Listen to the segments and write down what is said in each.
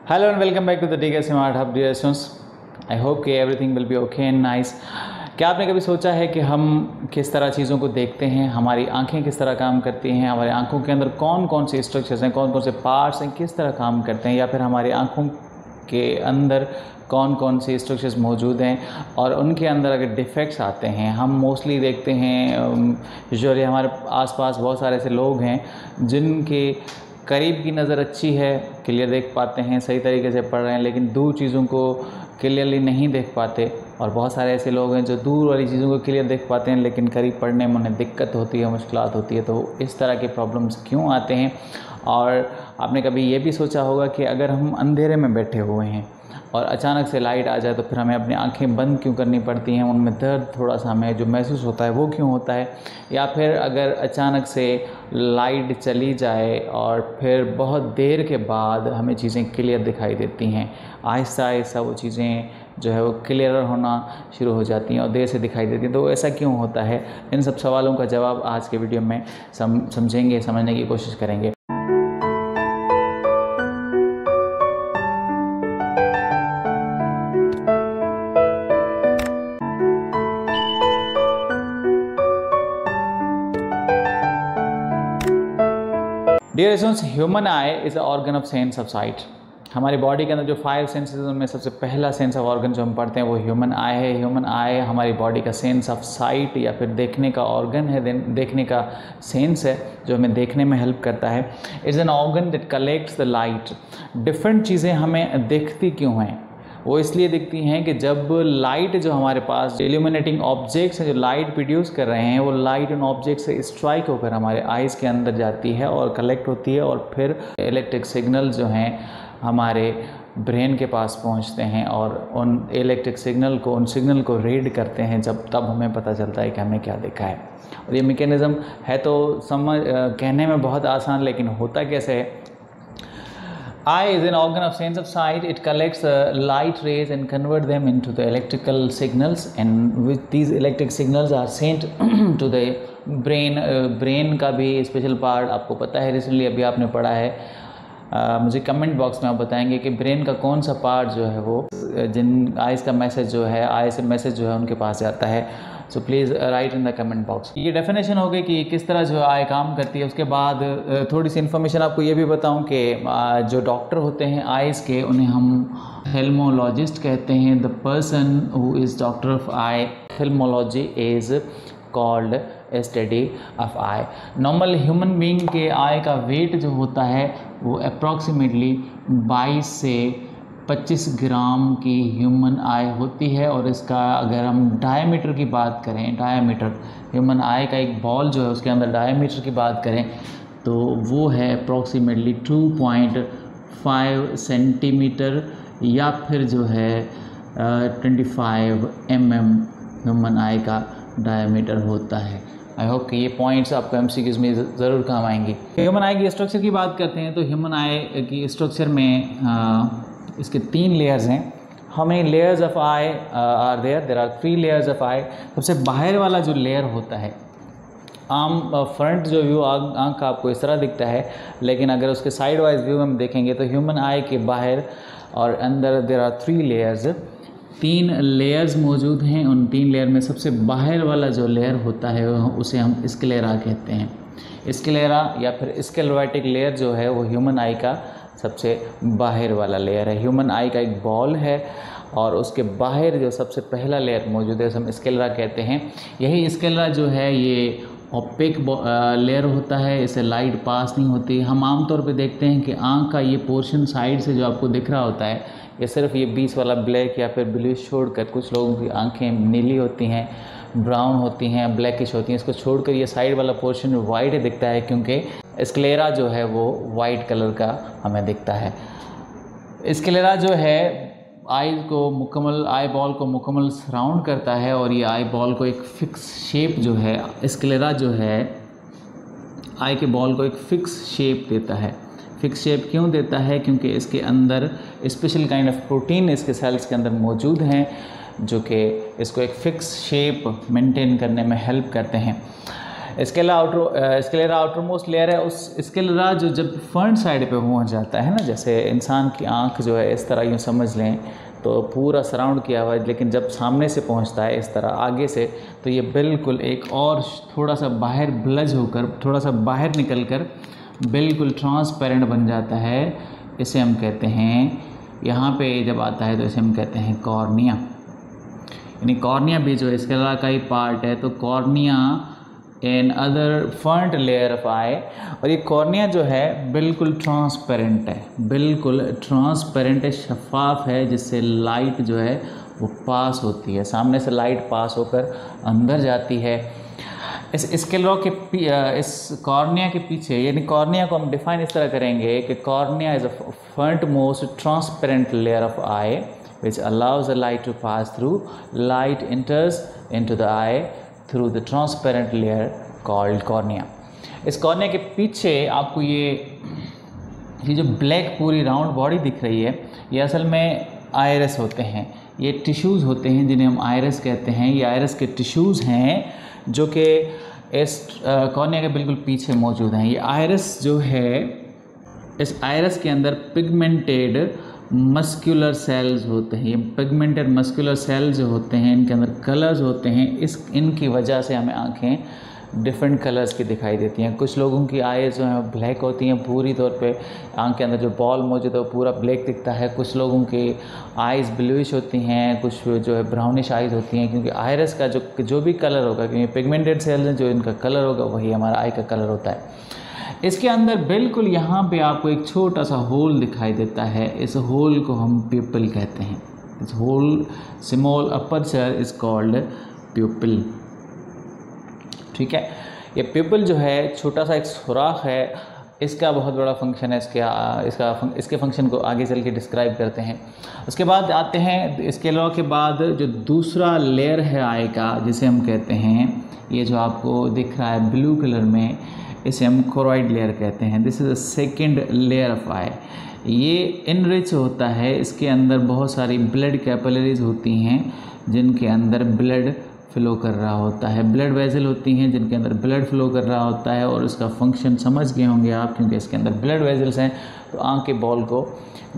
Hello and welcome back to the TK Smart Hub, dear students. I hope कि everything will be okay and nice. क्या आपने कभी सोचा है कि हम किस तरह चीज़ों को देखते हैं, हमारी आंखें किस तरह काम करती हैं, हमारी आंखों के अंदर कौन कौन से स्ट्रक्चर्स हैं, कौन कौन से पार्ट्स हैं, किस तरह काम करते हैं, या फिर हमारी आंखों के अंदर कौन कौन से स्ट्रक्चर्स मौजूद हैं और उनके अंदर अगर डिफेक्ट्स आते हैं। हम मोस्टली देखते हैं यूजुअली हमारे आसपास बहुत सारे ऐसे लोग हैं जिनके करीब की नज़र अच्छी है, क्लियर देख पाते हैं, सही तरीके से पढ़ रहे हैं, लेकिन दूर चीज़ों को क्लियरली नहीं देख पाते। और बहुत सारे ऐसे लोग हैं जो दूर वाली चीज़ों को क्लियर देख पाते हैं लेकिन करीब पढ़ने में उन्हें दिक्कत होती है, मुश्किलात होती है। तो इस तरह के प्रॉब्लम्स क्यों आते हैं? और आपने कभी ये भी सोचा होगा कि अगर हम अंधेरे में बैठे हुए हैं और अचानक से लाइट आ जाए तो फिर हमें अपनी आंखें बंद क्यों करनी पड़ती हैं, उनमें दर्द थोड़ा सा हमें जो महसूस होता है वो क्यों होता है? या फिर अगर अचानक से लाइट चली जाए और फिर बहुत देर के बाद हमें चीज़ें क्लियर दिखाई देती हैं, आहिस्ता आहिस्ता वो चीज़ें जो है वो क्लियर होना शुरू हो जाती हैं और देर से दिखाई देती हैं, तो ऐसा क्यों होता है? इन सब सवालों का जवाब आज के वीडियो में समझेंगे, समझने की कोशिश करेंगे। Dear students, human eye is a organ of sense of sight. हमारी बॉडी के अंदर जो 5 सेंसेस उनमें सबसे पहला सेंस ऑफ ऑर्गन जो हम पढ़ते हैं वो ह्यूमन आई है। ह्यूमन आई हमारी बॉडी का सेंस ऑफ साइट या फिर देखने का ऑर्गन है, देखने का सेंस है जो हमें देखने में हेल्प करता है। It's an organ that collects the light. Different चीज़ें हमें दिखती क्यों हैं? वो इसलिए दिखती हैं कि जब लाइट जो हमारे पास इल्यूमिनेटिंग ऑब्जेक्ट्स हैं जो लाइट प्रोड्यूस कर रहे हैं, वो लाइट उन ऑब्जेक्ट से स्ट्राइक होकर हमारे आइज़ के अंदर जाती है और कलेक्ट होती है और फिर इलेक्ट्रिक सिग्नल जो हैं हमारे ब्रेन के पास पहुंचते हैं और उन इलेक्ट्रिक सिग्नल को, उन सिग्नल को रीड करते हैं, तब हमें पता चलता है कि हमें क्या देखा है। और ये मैकेनिज़्म है तो कहने में बहुत आसान, लेकिन होता कैसे है? Eye is an organ of sense of sight. It collects light rays and convert them into the electrical signals, and with these electric signals are sent to the brain. Brain का भी स्पेशल पार्ट आपको पता है, recently अभी आपने पढ़ा है। मुझे कमेंट बॉक्स में आप बताएंगे कि ब्रेन का कौन सा पार्ट जो है वो जिन आइज़ का मैसेज जो है, आई से मैसेज जो है उनके पास जाता है। So please write in the comment box. ये डेफिनेशन हो गई कि किस तरह जो आई काम करती है। उसके बाद थोड़ी सी इन्फॉर्मेशन आपको ये भी बताऊं कि जो डॉक्टर होते हैं आइज़ के, उन्हें हम ऑप्थेल्मोलॉजिस्ट कहते हैं। The person who is doctor of I, ophthalmology is called a study of I. Normal human being के आई का वेट जो होता है वो अप्रॉक्सीमेटली 22 से 25 ग्राम की ह्यूमन आई होती है। और इसका अगर हम डायमीटर की बात करें, डायमीटर ह्यूमन आई का एक बॉल जो है उसके अंदर डायमीटर की बात करें तो वो है अप्रॉक्सीमेटली 2.5 सेंटीमीटर या फिर जो है 25 mm ह्यूमन आई का डायमीटर होता है। आई होप कि ये पॉइंट्स आपको एमसीक्यूज़ में ज़रूर काम आएंगी। ह्यूमन आई की स्ट्रक्चर की बात करते हैं तो ह्यूमन आई की स्ट्रक्चर में इसके 3 लेयर्स हैं। How many layers of eye are there are 3 layers of eye. सबसे बाहर वाला जो लेयर होता है, आम फ्रंट जो व्यू आँख का आपको इस तरह दिखता है, लेकिन अगर उसके साइड वाइज व्यू हम देखेंगे तो ह्यूमन आई के बाहर और अंदर देयर आर 3 लेयर्स। 3 लेयर्स मौजूद हैं। उन 3 लेयर में सबसे बाहर वाला जो लेयर होता है उसे हम स्क्लेरा कहते हैं। स्क्लेरा या फिर स्क्लेरोटिक लेयर जो है वो ह्यूमन आई का सबसे बाहर वाला लेयर है। ह्यूमन आई का एक बॉल है और उसके बाहर जो सबसे पहला लेयर मौजूद है उसे हम स्क्लेरा कहते हैं। यही स्क्लेरा जो है ये ओपेक लेयर होता है, इसे लाइट पास नहीं होती। हम आमतौर पे देखते हैं कि आँख का ये पोर्शन साइड से जो आपको दिख रहा होता है, ये सिर्फ ये बीच वाला ब्लैक या फिर ब्लूइश छोड़कर, कुछ लोगों की आंखें नीली होती हैं, ब्राउन होती हैं, ब्लैकिश होती हैं, इसको छोड़कर ये साइड वाला पोर्शन वाइट दिखता है क्योंकि स्क्लेरा जो है वो वाइट कलर का हमें दिखता है। स्क्लेरा जो है आई बॉल को मुकम्मल सराउंड करता है और ये आई बॉल को एक फिक्स शेप जो है, स्क्लेरा जो है आई के बॉल को एक फिक्स शेप देता है। फिक्स शेप क्यों देता है? क्योंकि इसके अंदर स्पेशल काइंड ऑफ प्रोटीन इसके सेल्स के अंदर मौजूद हैं जो कि इसको एक फ़िक्स शेप मेंटेन करने में हेल्प करते हैं। स्क्लेरा आउटर मोस्ट लेयर है। उस स्क्लेरा जो जब फ्रंट साइड पे पहुंच जाता है ना, जैसे इंसान की आंख जो है इस तरह यूँ समझ लें तो पूरा सराउंड किया हुआ है, लेकिन जब सामने से पहुंचता है इस तरह आगे से, तो ये बिल्कुल एक और थोड़ा सा बाहर ब्लज होकर, थोड़ा सा बाहर निकल कर बिल्कुल ट्रांसपेरेंट बन जाता है। इसे हम कहते हैं, यहाँ पे जब आता है तो इसे हम कहते हैं कॉर्निया। यानी कॉर्निया भी जो स्क्लेरा का ही पार्ट है, तो cornea in other front layer of eye. और ये कॉर्निया जो है बिल्कुल ट्रांसपेरेंट है, बिल्कुल ट्रांसपेरेंट है, शफाफ है, जिससे लाइट जो है वो पास होती है, सामने से लाइट पास होकर अंदर जाती है। इस स्क्लेरा के इस कॉर्निया के पीछे, यानी कॉर्निया को हम डिफाइन इस तरह करेंगे कि cornea is a front most transparent layer of I which allows the light to pass through. Light enters into the eye through the transparent layer called cornea. इस कॉर्निया के पीछे आपको ये जो ब्लैक पूरी राउंड बॉडी दिख रही है, ये असल में आयरस होते हैं, ये टिश्यूज़ होते हैं जिन्हें हम आयरस कहते हैं। ये आयरस के टिश्यूज़ हैं जो कि इस कॉर्निया के बिल्कुल पीछे मौजूद हैं। ये आयरस जो है, इस आयरस के अंदर पिगमेंटेड मस्कुलर सेल्स होते हैं। ये पिगमेंटेड मस्कुलर सेल्स जो होते हैं, इनके अंदर कलर्स होते हैं। इनकी वजह से हमें आँखें डिफरेंट कलर्स की दिखाई देती हैं। कुछ लोगों की आईज जो हैं ब्लैक होती हैं, पूरी तौर पे आँख के अंदर जो बॉल मौजूद है वो पूरा ब्लैक दिखता है। कुछ लोगों की आईज़ ब्लूइश होती हैं, कुछ जो है ब्राउनिश आईज़ होती हैं, क्योंकि आयरस का जो भी कलर होगा, क्योंकि पिगमेंटेड सेल्स हैं, जो इनका कलर होगा वही हमारा आई का कलर होता है। इसके अंदर बिल्कुल यहाँ पे आपको एक छोटा सा होल दिखाई देता है। इस होल को हम प्यूपिल कहते हैं। इस hole, small aperture is called pupil. ठीक है, ये प्यूपिल जो है छोटा सा एक सुराख है, इसका बहुत बड़ा फंक्शन है। इसके फंक्शन को आगे चल के डिस्क्राइब करते हैं। उसके बाद आते हैं, स्क्लेरा के बाद जो दूसरा लेयर है आई का, जिसे हम कहते हैं, ये जो आपको दिख रहा है ब्लू कलर में, इसे हम कोरॉइड लेयर कहते हैं। This is the second layer of eye. ये इनरिच होता है, इसके अंदर बहुत सारी ब्लड कैपिलरीज होती हैं जिनके अंदर ब्लड फ्लो कर रहा होता है। ब्लड वेसल होती हैं जिनके अंदर ब्लड फ्लो कर रहा होता है, और इसका फंक्शन समझ गए होंगे आप, क्योंकि इसके अंदर ब्लड वेसल्स हैं। तो आँख के बॉल को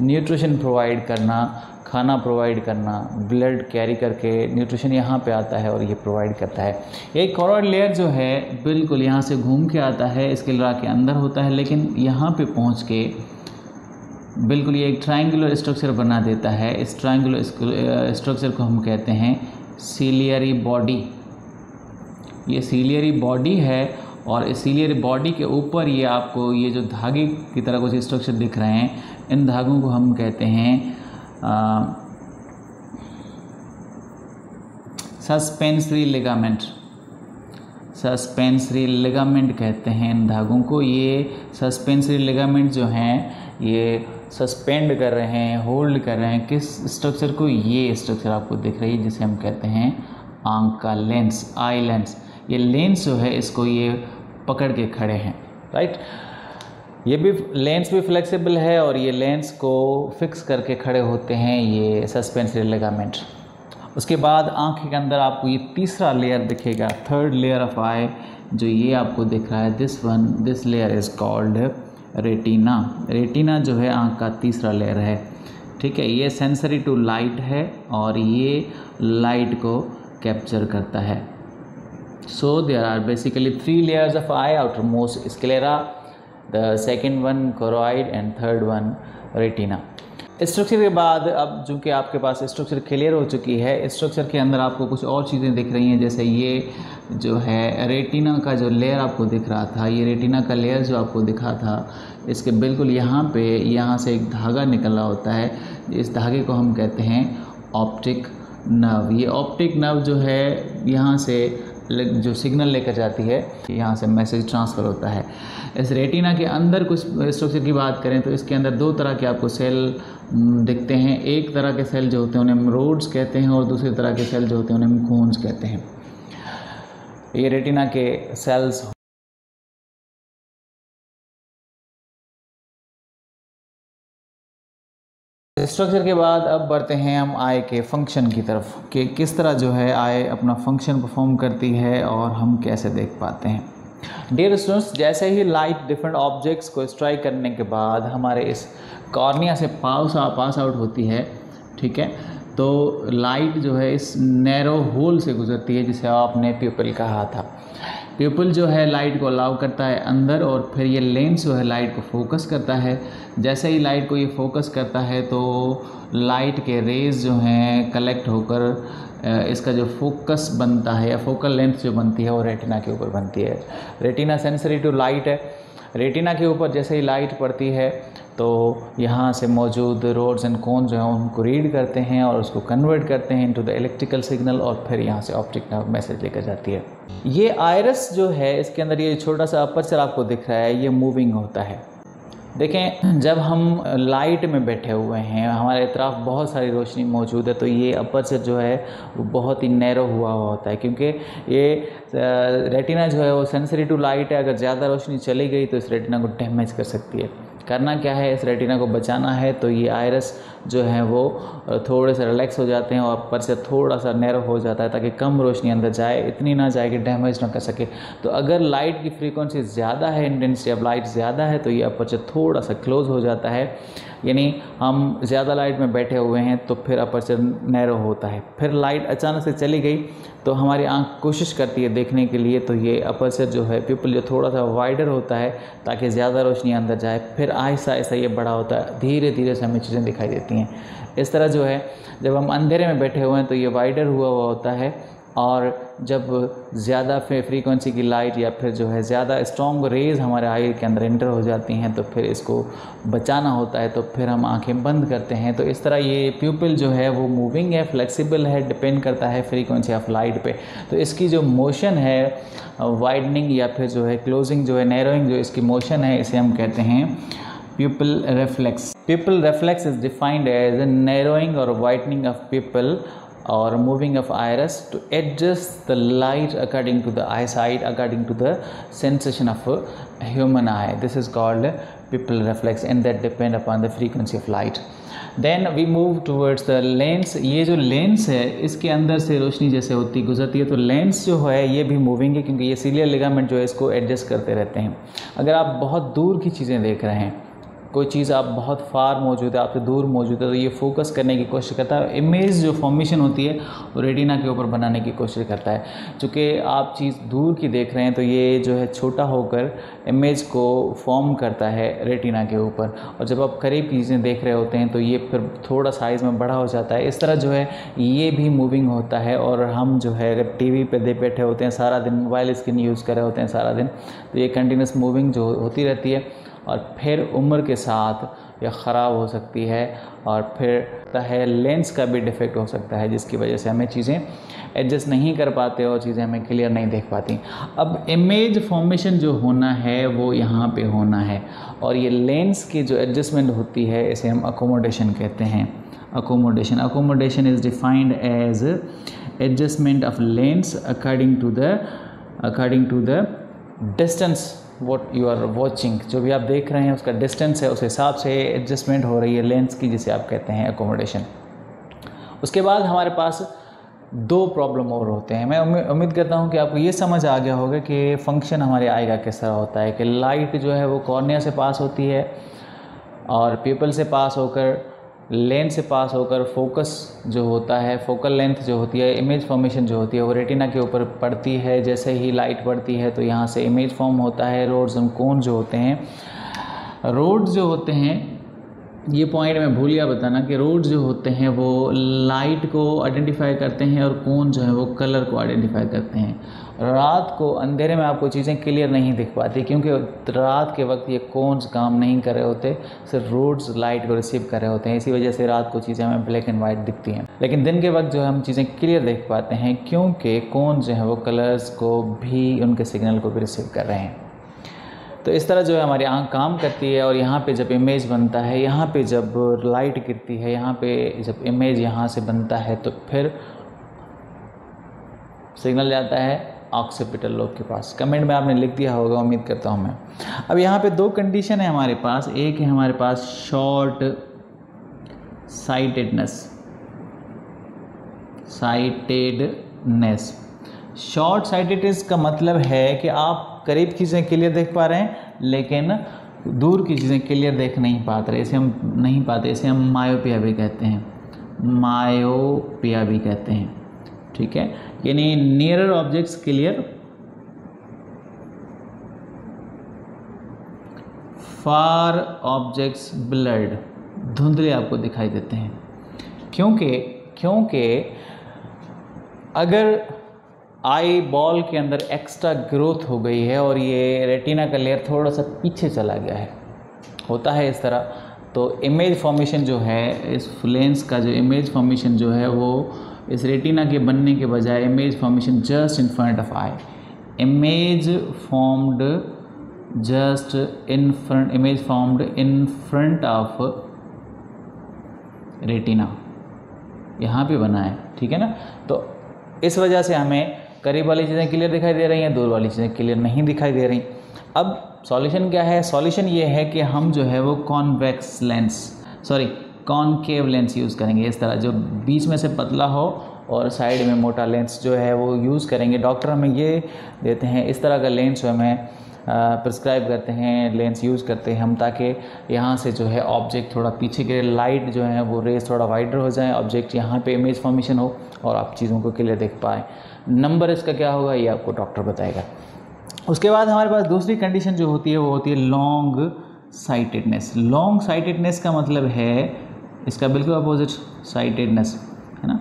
न्यूट्रिशन प्रोवाइड करना, खाना प्रोवाइड करना, ब्लड कैरी करके न्यूट्रिशन यहाँ पे आता है और ये प्रोवाइड करता है। ये कोरॉइड लेयर जो है बिल्कुल यहाँ से घूम के आता है, स्क्लेरा के अंदर होता है, लेकिन यहाँ पे पहुँच के बिल्कुल ये एक ट्रायंगुलर स्ट्रक्चर बना देता है। इस ट्रायंगुलर स्ट्रक्चर को हम कहते हैं सीलियरी बॉडी। ये सीलियरी बॉडी है, और इस सीलियरी बॉडी के ऊपर ये आपको ये जो धागे की तरह कुछ स्ट्रक्चर दिख रहे हैं, इन धागों को हम कहते हैं सस्पेंसरी लिगामेंट। सस्पेंसरी लिगामेंट कहते हैं इन धागों को। ये सस्पेंसरी लिगामेंट जो हैं ये सस्पेंड कर रहे हैं, होल्ड कर रहे हैं किस स्ट्रक्चर को? ये स्ट्रक्चर आपको दिख रही है जिसे हम कहते हैं आँख का लेंस, आई लेंस। ये लेंस जो है इसको ये पकड़ के खड़े हैं, राइट। ये भी लेंस भी फ्लेक्सिबल है, और ये लेंस को फिक्स करके खड़े होते हैं ये सस्पेंसरी लिगामेंट। उसके बाद आँख के अंदर आपको ये तीसरा लेयर दिखेगा, थर्ड लेयर ऑफ आई, जो ये आपको दिख रहा है। This layer is called retina. Retina जो है आँख का तीसरा लेयर है, ठीक है। ये सेंसरी टू लाइट है, और ये लाइट को कैप्चर करता है। So there are basically 3 layers of eye, outermost sclera, the second one choroid, and third one retina। Structure के बाद अब चूँकि आपके पास स्ट्रक्चर क्लियर हो चुकी है, स्ट्रक्चर के अंदर आपको कुछ और चीज़ें दिख रही हैं, जैसे ये जो है रेटिना का जो लेयर आपको दिख रहा था, ये रेटिना का लेयर जो आपको दिखा था, इसके बिल्कुल यहाँ से एक धागा निकला होता है। इस धागे को हम कहते हैं ऑप्टिक नर्व। ये ऑप्टिक नर्व जो है यहाँ से जो सिग्नल लेकर जाती है, यहाँ से मैसेज ट्रांसफ़र होता है। इस रेटिना के अंदर कुछ स्ट्रक्चर की बात करें तो इसके अंदर 2 तरह के आपको सेल दिखते हैं। एक तरह के सेल जो होते हैं उन्हें हम रोड्स कहते हैं, और दूसरे तरह के सेल जो होते हैं उन्हें हम कोन्स कहते हैं। ये रेटिना के सेल्स। स्ट्रक्चर के बाद अब बढ़ते हैं हम आई के फंक्शन की तरफ, कि किस तरह जो है आई अपना फंक्शन परफॉर्म करती है और हम कैसे देख पाते हैं। डियर स्टूडेंट्स, जैसे ही लाइट डिफरेंट ऑब्जेक्ट्स को स्ट्राइक करने के बाद हमारे इस कॉर्निया से पास आउट होती है, ठीक है, तो लाइट जो है इस नैरो होल से गुजरती है जिसे आपने प्यूपिल कहा था। प्यूपिल जो है लाइट को अलाउ करता है अंदर, और फिर ये लेंस जो है लाइट को फोकस करता है। जैसे ही लाइट को ये फोकस करता है तो लाइट के रेज जो हैं कलेक्ट होकर इसका जो फोकस बनता है या फोकल लेंथ जो बनती है वो रेटिना के ऊपर बनती है। रेटिना सेंसरी टू लाइट है। रेटिना के ऊपर जैसे ही लाइट पड़ती है तो यहाँ से मौजूद रोड्स एंड कोन जो हैं उनको रीड करते हैं और उसको कन्वर्ट करते हैं इनटू द इलेक्ट्रिकल सिग्नल, और फिर यहाँ से ऑप्टिक नर्व मैसेज लेकर जाती है। ये आयरस जो है इसके अंदर ये छोटा सा अपर्चर आपको दिख रहा है, ये मूविंग होता है। देखें, जब हम लाइट में बैठे हुए हैं, हमारे तरफ बहुत सारी रोशनी मौजूद है, तो ये अपर्चर जो है वो बहुत ही नैरो हुआ होता है, क्योंकि ये रेटिना जो है वो सेंसरी टू लाइट है। अगर ज़्यादा रोशनी चली गई तो इस रेटिना को डैमेज कर सकती है। करना क्या है, इस रेटिना को बचाना है, तो ये आयरस जो है वो थोड़े से रिलैक्स हो जाते हैं और अपर्चर थोड़ा सा नैरो हो जाता है ताकि कम रोशनी अंदर जाए, इतनी ना जाए कि डैमेज ना कर सके। तो अगर लाइट की फ्रीक्वेंसी ज़्यादा है, इंटेंसिटी ऑफ लाइट ज़्यादा है, तो ये अपर्चर थोड़ा सा क्लोज हो जाता है, यानी हम ज़्यादा लाइट में बैठे हुए हैं तो फिर अपर्चर नैरो होता है। फिर लाइट अचानक से चली गई तो हमारी आंख कोशिश करती है देखने के लिए, तो ये अपर्चर जो है प्यूपिल जो थोड़ा सा वाइडर होता है ताकि ज़्यादा रोशनी अंदर जाए। फिर आहिस्ता आहिस्ता ये बड़ा होता है, धीरे धीरे से हमें चीज़ें दिखाई देती हैं। इस तरह जो है जब हम अंधेरे में बैठे हुए हैं तो ये वाइडर हुआ होता है, और जब ज़्यादा फ्रीक्वेंसी की लाइट या फिर जो है ज़्यादा स्ट्रॉन्ग रेज़ हमारे आई के अंदर एंटर हो जाती हैं तो फिर इसको बचाना होता है, तो फिर हम आंखें बंद करते हैं। तो इस तरह ये प्यूपिल जो है वो मूविंग है, फ्लेक्सिबल है, डिपेंड करता है फ्रीक्वेंसी ऑफ लाइट पे। तो इसकी जो मोशन है वाइडनिंग या फिर जो है क्लोजिंग जो है नैरोइंग जो इसकी मोशन है, इसे हम कहते हैं pupil reflex. Pupil reflex is defined as a narrowing or widening of pupil or moving of iris to adjust the light according to the eyesight, according to the sensation of a human eye. This is called pupil reflex, and that depend upon the frequency of light. Then we move towards the lens. ये जो lens है इसके अंदर से रोशनी जैसे होती गुजरती है, तो लेंस जो है ये भी मूविंग है क्योंकि ये सीलियर लिगामेंट जो है इसको एडजस्ट करते रहते हैं। अगर आप बहुत दूर की चीज़ें देख रहे हैं, कोई चीज़ आप बहुत फार मौजूद है, आपसे दूर मौजूद है, तो ये फोकस करने की कोशिश करता है। इमेज जो फॉर्मेशन होती है वो रेटिना के ऊपर बनाने की कोशिश करता है। चूँकि आप चीज़ दूर की देख रहे हैं तो ये जो है छोटा होकर इमेज को फॉर्म करता है रेटिना के ऊपर, और जब आप करीब की चीज़ें देख रहे होते हैं तो ये फिर थोड़ा साइज़ में बड़ा हो जाता है। इस तरह जो है ये भी मूविंग होता है। और हम जो है अगर टीवी पे बैठे होते हैं सारा दिन, मोबाइल स्क्रीन यूज़ कर रहे होते हैं सारा दिन, तो ये कंटिन्यूस मूविंग जो होती रहती है, और फिर उम्र के साथ यह ख़राब हो सकती है, और फिर है लेंस का भी डिफेक्ट हो सकता है जिसकी वजह से हमें चीज़ें एडजस्ट नहीं कर पाते और चीज़ें हमें क्लियर नहीं देख पाती। अब इमेज फॉर्मेशन जो होना है वो यहाँ पे होना है, और ये लेंस की जो एडजस्टमेंट होती है इसे हम अकोमोडेशन कहते हैं। Accommodation is defined as adjustment of lens according to the distance what you are watching. जो भी आप देख रहे हैं उसका डिस्टेंस है, उस हिसाब से एडजस्टमेंट हो रही है लेंस की, जिसे आप कहते हैं अकोमोडेशन। उसके बाद हमारे पास दो प्रॉब्लम और होते हैं। मैं उम्मीद करता हूं कि आपको ये समझ आ गया होगा कि फंक्शन हमारे आई का किस तरह होता है, कि लाइट जो है वो कॉर्निया से पास होती है और प्यूपिल से पास होकर, लेंस से पास होकर फोकस जो होता है, फोकल लेंथ जो होती है, इमेज फॉर्मेशन जो होती है वो रेटिना के ऊपर पड़ती है। जैसे ही लाइट पड़ती है तो यहाँ से इमेज फॉर्म होता है। रोड्स एंड कोन जो होते हैं, रोड्स जो होते हैं, ये पॉइंट मैं भूल गया बताना कि रोड जो होते हैं वो लाइट को आइडेंटिफाई करते हैं और कोन जो है वो कलर को आइडेंटिफाई करते हैं। रात को अंधेरे में आपको चीज़ें क्लियर नहीं दिख पाती क्योंकि रात के वक्त ये कोन्स काम नहीं कर रहे होते, सिर्फ रोड्स लाइट को रिसीव कर रहे होते हैं। इसी वजह से रात को चीज़ें हमें ब्लैक एंड वाइट दिखती हैं, लेकिन दिन के वक्त जो है हम चीज़ें क्लियर देख पाते हैं क्योंकि कोन जो है वो कलर्स को भी, उनके सिग्नल को भी रिसीव कर रहे हैं। तो इस तरह जो है हमारी आँख काम करती है, और यहाँ पे जब इमेज बनता है, यहाँ पे जब लाइट गिरती है, यहाँ पे जब इमेज यहाँ से बनता है तो फिर सिग्नल जाता है ऑक्सीपिटल लोब के पास। कमेंट में आपने लिख दिया होगा, उम्मीद करता हूँ मैं। अब यहाँ पे दो कंडीशन है हमारे पास। एक है हमारे पास शॉर्ट साइटेडनेस। शॉर्ट साइटेडनेस का मतलब है कि आप करीब की चीज़ें क्लियर देख पा रहे हैं, लेकिन दूर की चीज़ें क्लियर देख नहीं पाते, इसे हम नहीं पाते, इसे हम मायोपिया भी कहते हैं, मायोपिया भी कहते हैं। ठीक है, यानी nearer objects clear, far objects blurred, धुंधले आपको दिखाई देते हैं। क्योंकि अगर आई बॉल के अंदर एक्स्ट्रा ग्रोथ हो गई है और ये रेटिना का लेयर थोड़ा सा पीछे चला गया है, होता है इस तरह, तो इमेज फॉर्मेशन जो है, इस लेंस का जो इमेज फॉर्मेशन जो है वो इस रेटिना के बनने के बजाय image formation just in front of I, image formed just in front, image formed in front of retina, यहाँ पे बना है। ठीक है ना, तो इस वजह से हमें करीब वाली चीज़ें क्लियर दिखाई दे रही हैं, दूर वाली चीज़ें क्लियर नहीं दिखाई दे रही। अब सॉल्यूशन क्या है? सॉल्यूशन ये है कि हम जो है वो कॉनकेव लेंस यूज़ करेंगे, इस तरह जो बीच में से पतला हो और साइड में मोटा लेंस जो है वो यूज़ करेंगे। डॉक्टर हमें ये देते हैं, इस तरह का लेंस जो हमें प्रिस्क्राइब करते हैं, लेंस यूज़ करते हैं हम, ताकि यहाँ से जो है ऑब्जेक्ट थोड़ा पीछे के लाइट जो है वो रेस थोड़ा वाइडर हो जाए, ऑब्जेक्ट यहाँ पे इमेज फॉर्मेशन हो और आप चीज़ों को क्लियर देख पाएँ। नंबर इसका क्या होगा ये आपको डॉक्टर बताएगा। उसके बाद हमारे पास दूसरी कंडीशन जो होती है वो होती है लॉन्ग साइटेडनेस। लॉन्ग साइटेडनेस का मतलब है इसका बिल्कुल अपोजिट साइटेडनेस, है ना।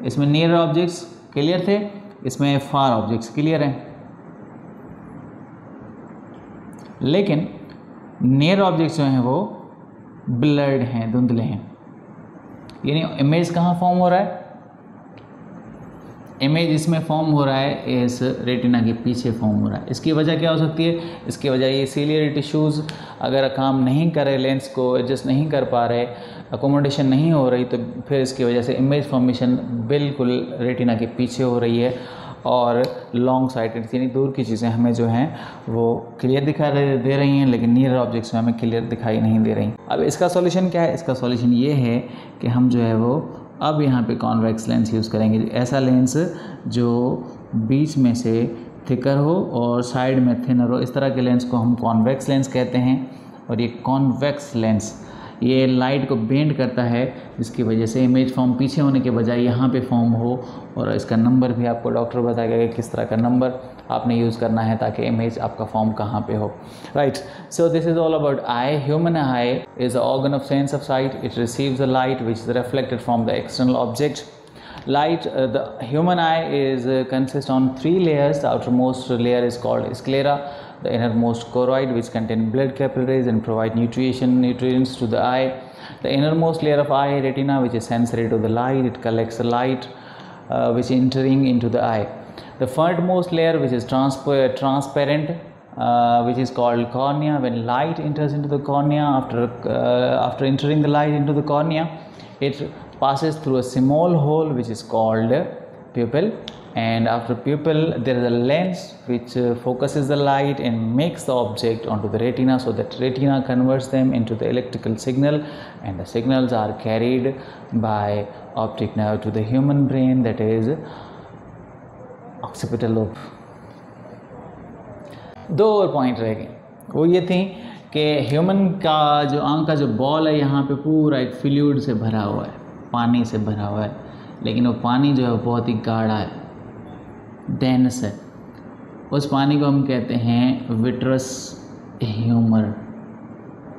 इसमें नियर ऑब्जेक्ट्स क्लियर थे, इसमें फार ऑब्जेक्ट्स क्लियर हैं, लेकिन नियर ऑब्जेक्ट्स जो हैं वो ब्लर्ड हैं, धुंधले हैं। यानी इमेज कहाँ फॉर्म हो रहा है? इमेज इसमें फॉर्म हो रहा है, इस रेटिना के पीछे फॉर्म हो रहा है। इसकी वजह क्या हो सकती है? इसकी वजह ये सीलियरी टिश्यूज़ अगर काम नहीं कर रहे, लेंस को एडजस्ट नहीं कर पा रहे, अकोमोडेशन नहीं हो रही, तो फिर इसकी वजह से इमेज फॉर्मेशन बिल्कुल रेटिना के पीछे हो रही है और लॉन्ग साइटेड यानी दूर की चीज़ें हमें जो हैं वो क्लियर दिखाई दे रही हैं, लेकिन नियर ऑब्जेक्ट्स में हमें क्लियर दिखाई नहीं दे रही। अब इसका सॉल्यूशन क्या है? इसका सॉल्यूशन ये है कि हम जो है वो अब यहाँ पे कॉन्वेक्स लेंस यूज़ करेंगे, ऐसा लेंस जो बीच में से थिकर हो और साइड में थिनर हो। इस तरह के लेंस को हम कॉन्वेक्स लेंस कहते हैं। और ये कॉन्वेक्स लेंस ये लाइट को बेंड करता है, जिसकी वजह से इमेज फॉर्म पीछे होने के बजाय यहाँ पे फॉर्म हो। और इसका नंबर भी आपको डॉक्टर बताएगा कि किस तरह का नंबर आपने यूज़ करना है ताकि इमेज आपका फॉर्म कहाँ पे हो। Right, so this is all about I. Human eye is a organ of sense of site. It receives the light which is reflected from the external object. Light, the human eye is consists on 3 layers. The outermost layer is called sclera, the innermost choroid, which contain blood capillaries and provide nutrients to the eye. The innermost layer of eye, retina, which is sensory to the light. It collects the light which is entering into the eye. The frontmost layer, which is transparent, which is called cornea. When light enters into the cornea, after entering the light into the cornea, it passes through a small hole which is called pupil, and after pupil there is a lens which focuses the light and makes the object onto the retina, so that retina converts them into the electrical signal, and the signals are carried by optic nerve to the human brain, that is occipital lobe. दो और point रह गए, वो ये थी कि human का जो आंख का जो बॉल है यहाँ पे पूरा एक फ्लूइड से भरा हुआ है, पानी से भरा हुआ है, लेकिन वो पानी जो है वो बहुत ही गाढ़ा है, डेंस है। उस पानी को हम कहते हैं विट्रस ह्यूमर,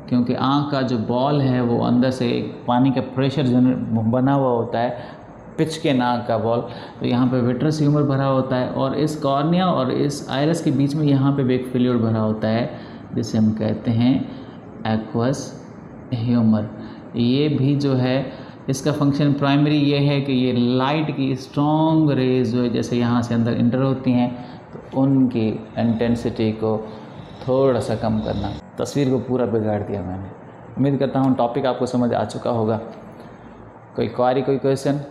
क्योंकि आँख का जो बॉल है वो अंदर से पानी का प्रेशर बना हुआ होता है, पिच के नाक का बॉल, तो यहाँ पे विट्रस ह्यूमर भरा होता है। और इस कॉर्निया और इस आइरस के बीच में यहाँ पे भी एक फ्लूइड भरा होता है जिसे हम कहते हैं एक्वस ह्यूमर। ये भी जो है इसका फंक्शन प्राइमरी ये है कि ये लाइट की स्ट्रॉन्ग रेज जो है जैसे यहाँ से अंदर इंटर होती हैं तो उनकी इंटेंसिटी को थोड़ा सा कम करना। तस्वीर को पूरा बिगाड़ दिया मैंने। उम्मीद करता हूँ टॉपिक आपको समझ आ चुका होगा। कोई क्वारी, कोई question,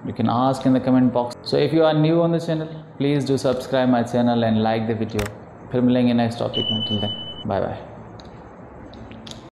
you can ask in the comment box. So if you are new on the channel, please do subscribe my channel and like the video. फिर मिलेंगे नेक्स्ट टॉपिक में। Till then, bye bye.